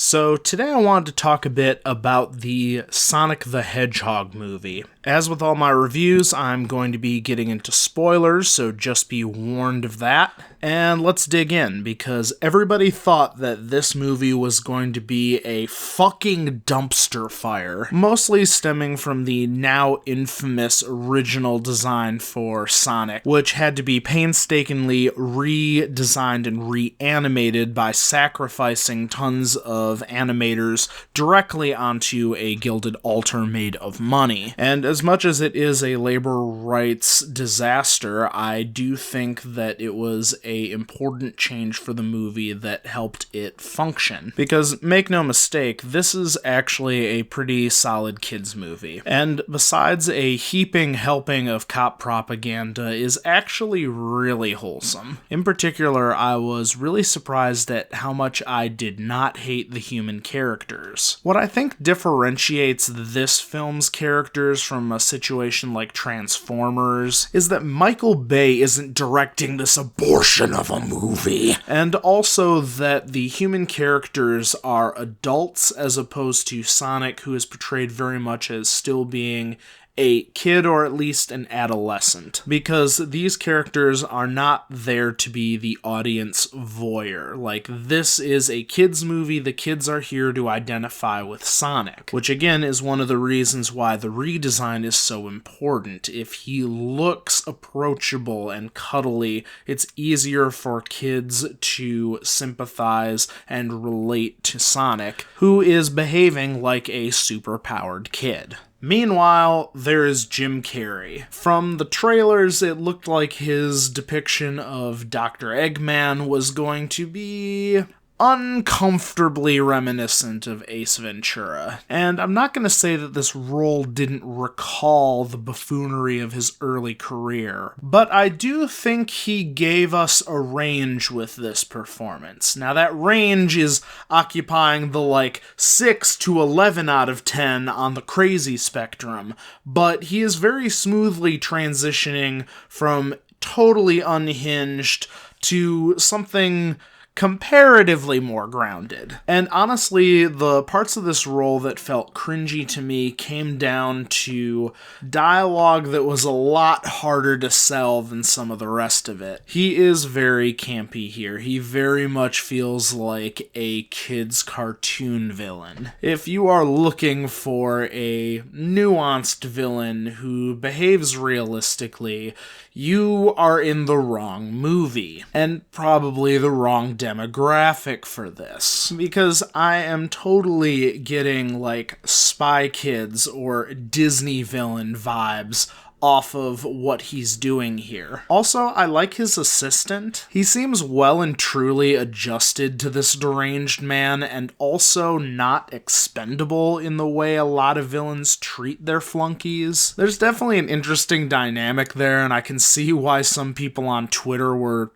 So today I wanted to talk a bit about the Sonic the Hedgehog movie. As with all my reviews, I'm going to be getting into spoilers, so just be warned of that. And let's dig in, because everybody thought that this movie was going to be a fucking dumpster fire, mostly stemming from the now infamous original design for Sonic, which had to be painstakingly redesigned and reanimated by sacrificing tons of animators directly onto a gilded altar made of money. And as much as it is a labor rights disaster, I do think that it was an important change for the movie that helped it function. Because, make no mistake, this is actually a pretty solid kids movie. And besides a heaping helping of cop propaganda, is actually really wholesome. In particular, I was really surprised at how much I did not hate the human characters. What I think differentiates this film's characters from a situation like Transformers is that Michael Bay isn't directing this abortion of a movie, and also that the human characters are adults as opposed to Sonic, who is portrayed very much as still being a kid or at least an adolescent, because these characters are not there to be the audience voyeur. Like, this is a kids movie, the kids are here to identify with Sonic, which again is one of the reasons why the redesign is so important. If he looks approachable and cuddly, it's easier for kids to sympathize and relate to Sonic, who is behaving like a superpowered kid. Meanwhile, there is Jim Carrey. From the trailers, it looked like his depiction of Dr. Eggman was going to be uncomfortably reminiscent of Ace Ventura. And I'm not going to say that this role didn't recall the buffoonery of his early career, but I do think he gave us a range with this performance. Now, that range is occupying the 6 to 11 out of 10 on the crazy spectrum, but he is very smoothly transitioning from totally unhinged to something comparatively more grounded. And honestly, the parts of this role that felt cringy to me came down to dialogue that was a lot harder to sell than some of the rest of it. He is very campy here. He very much feels like a kid's cartoon villain. If you are looking for a nuanced villain who behaves realistically, you are in the wrong movie, and probably the wrong demographic for this, because I am totally getting Spy Kids or Disney villain vibes off of what he's doing here. Also, I like his assistant. He seems well and truly adjusted to this deranged man, and also not expendable in the way a lot of villains treat their flunkies. There's definitely an interesting dynamic there, and I can see why some people on Twitter were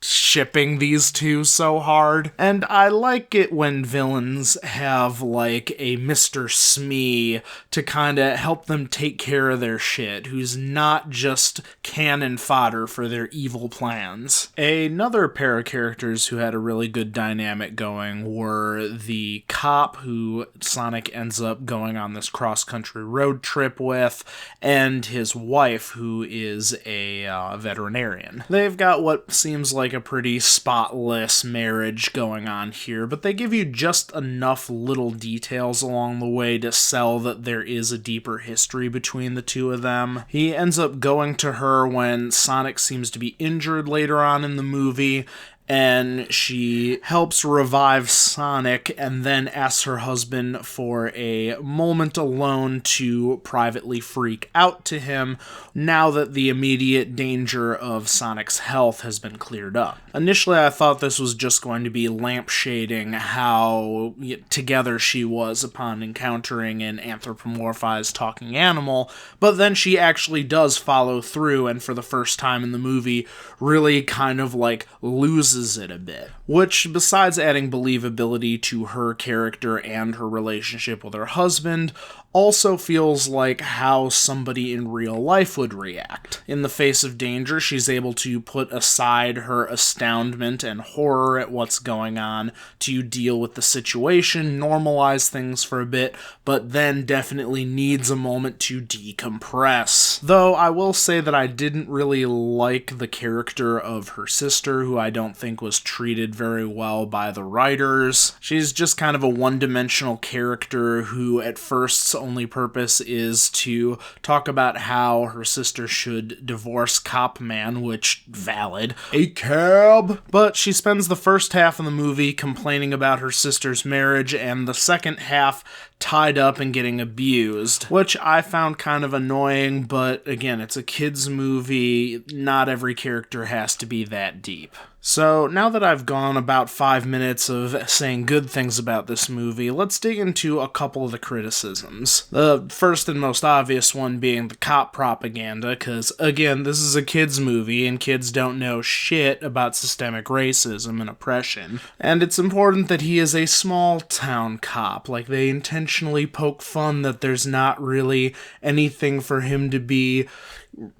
shipping these two so hard. And I like it when villains have a Mr. Smee to kinda help them take care of their shit, who's not just cannon fodder for their evil plans. Another pair of characters who had a really good dynamic going were the cop who Sonic ends up going on this cross-country road trip with, and his wife, who is a veterinarian. They've got what seems like a pretty spotless marriage going on here, but they give you just enough little details along the way to sell that there is a deeper history between the two of them. He ends up going to her when Sonic seems to be injured later on in the movie, and she helps revive Sonic and then asks her husband for a moment alone to privately freak out to him now that the immediate danger of Sonic's health has been cleared up. Initially, I thought this was just going to be lampshading how together she was upon encountering an anthropomorphized talking animal, but then she actually does follow through, and for the first time in the movie, really kind of loses loses it a bit. Which, besides adding believability to her character and her relationship with her husband, also feels like how somebody in real life would react. In the face of danger, she's able to put aside her astoundment and horror at what's going on to deal with the situation, normalize things for a bit, but then definitely needs a moment to decompress. Though I will say that I didn't really like the character of her sister, who I don't think was treated very well by the writers. She's just kind of a one-dimensional character who at first's only purpose is to talk about how her sister should divorce Cop Man, which, valid. A cab! But she spends the first half of the movie complaining about her sister's marriage, and the second half tied up and getting abused, which I found kind of annoying, but again, it's a kid's movie, not every character has to be that deep. So, now that I've gone about 5 minutes of saying good things about this movie, let's dig into a couple of the criticisms. The first and most obvious one being the cop propaganda, because, again, this is a kid's movie, and kids don't know shit about systemic racism and oppression. And it's important that he is a small-town cop. Like, they intentionally poke fun that there's not really anything for him to be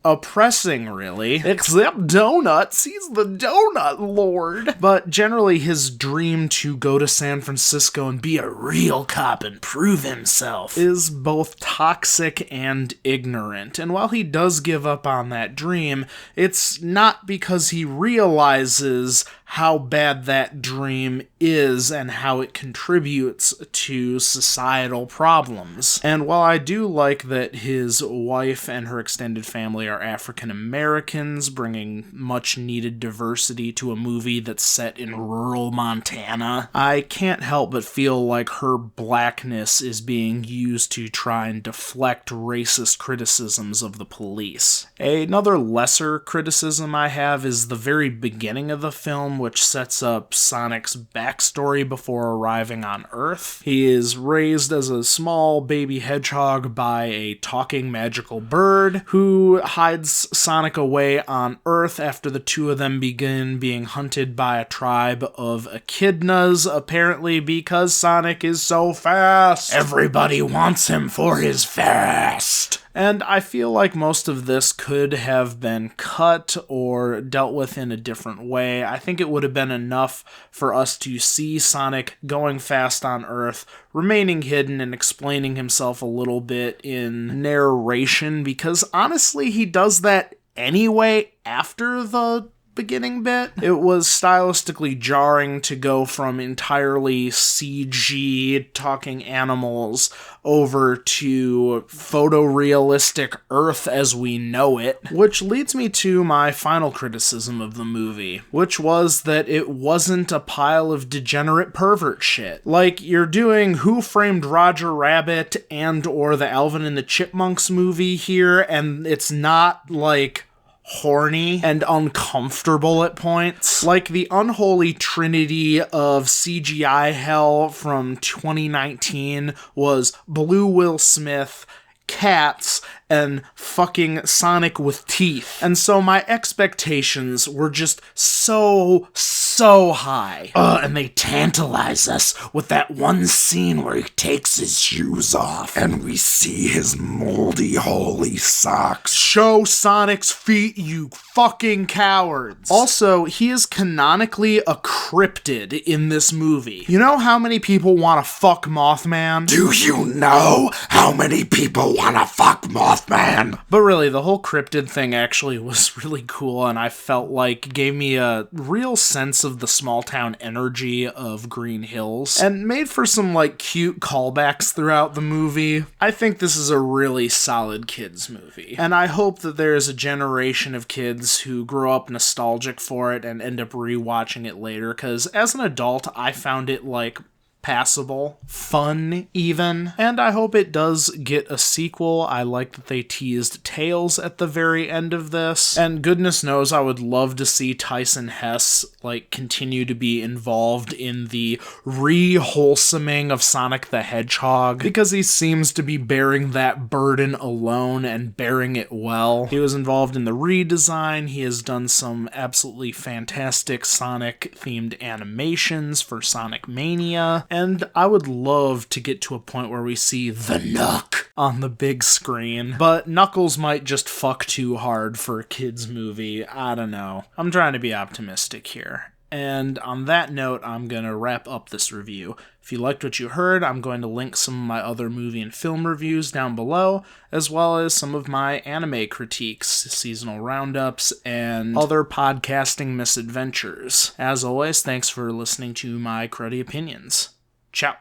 oppressing, really. Except donuts. He's the donut lord. But generally, his dream to go to San Francisco and be a real cop and prove himself is both toxic and ignorant. And while he does give up on that dream, it's not because he realizes how bad that dream is and how it contributes to societal problems. And while I do like that his wife and her extended family are African Americans, bringing much needed diversity to a movie that's set in rural Montana, I can't help but feel like her blackness is being used to try and deflect racist criticisms of the police. Another lesser criticism I have is the very beginning of the film, which sets up Sonic's backstory before arriving on Earth. He is raised as a small baby hedgehog by a talking magical bird who hides Sonic away on Earth after the two of them begin being hunted by a tribe of echidnas, apparently because Sonic is so fast. Everybody wants him for his fast. And I feel like most of this could have been cut or dealt with in a different way. I think it would have been enough for us to see Sonic going fast on Earth, remaining hidden and explaining himself a little bit in narration, because honestly, he does that anyway after the beginning bit. It was stylistically jarring to go from entirely CG talking animals over to photorealistic Earth as we know it, which leads me to my final criticism of the movie, which was that it wasn't a pile of degenerate pervert shit. Like, you're doing Who Framed Roger Rabbit and or the Alvin and the Chipmunks movie here, and it's not, like, horny and uncomfortable at points. Like the unholy trinity of CGI hell from 2019 was Blue Will Smith, Cats, and fucking Sonic with teeth. And so my expectations were just so high. And they tantalize us with that one scene where he takes his shoes off and we see his moldy holy socks. Show Sonic's feet, you fucking cowards. Also, he is canonically a cryptid in this movie. You know how many people want to fuck Mothman? Do you know how many people want to fuck Mothman? But really, the whole cryptid thing actually was really cool, and I felt like gave me a real sense of the small town energy of Green Hills, and made for some like cute callbacks throughout the movie. I think this is a really solid kids movie, and I hope that there is a generation of kids who grow up nostalgic for it and end up rewatching it later, because as an adult I found it like passable, fun even, and I hope it does get a sequel. I like that they teased Tails at the very end of this, and goodness knows I would love to see Tyson Hesse continue to be involved in the re-wholesoming of Sonic the Hedgehog, because he seems to be bearing that burden alone and bearing it well. He was involved in the redesign, he has done some absolutely fantastic Sonic-themed animations for Sonic Mania, and I would love to get to a point where we see the Knuck on the big screen, but Knuckles might just fuck too hard for a kid's movie. I don't know. I'm trying to be optimistic here. And on that note, I'm going to wrap up this review. If you liked what you heard, I'm going to link some of my other movie and film reviews down below, as well as some of my anime critiques, seasonal roundups, and other podcasting misadventures. As always, thanks for listening to my cruddy opinions. Ciao.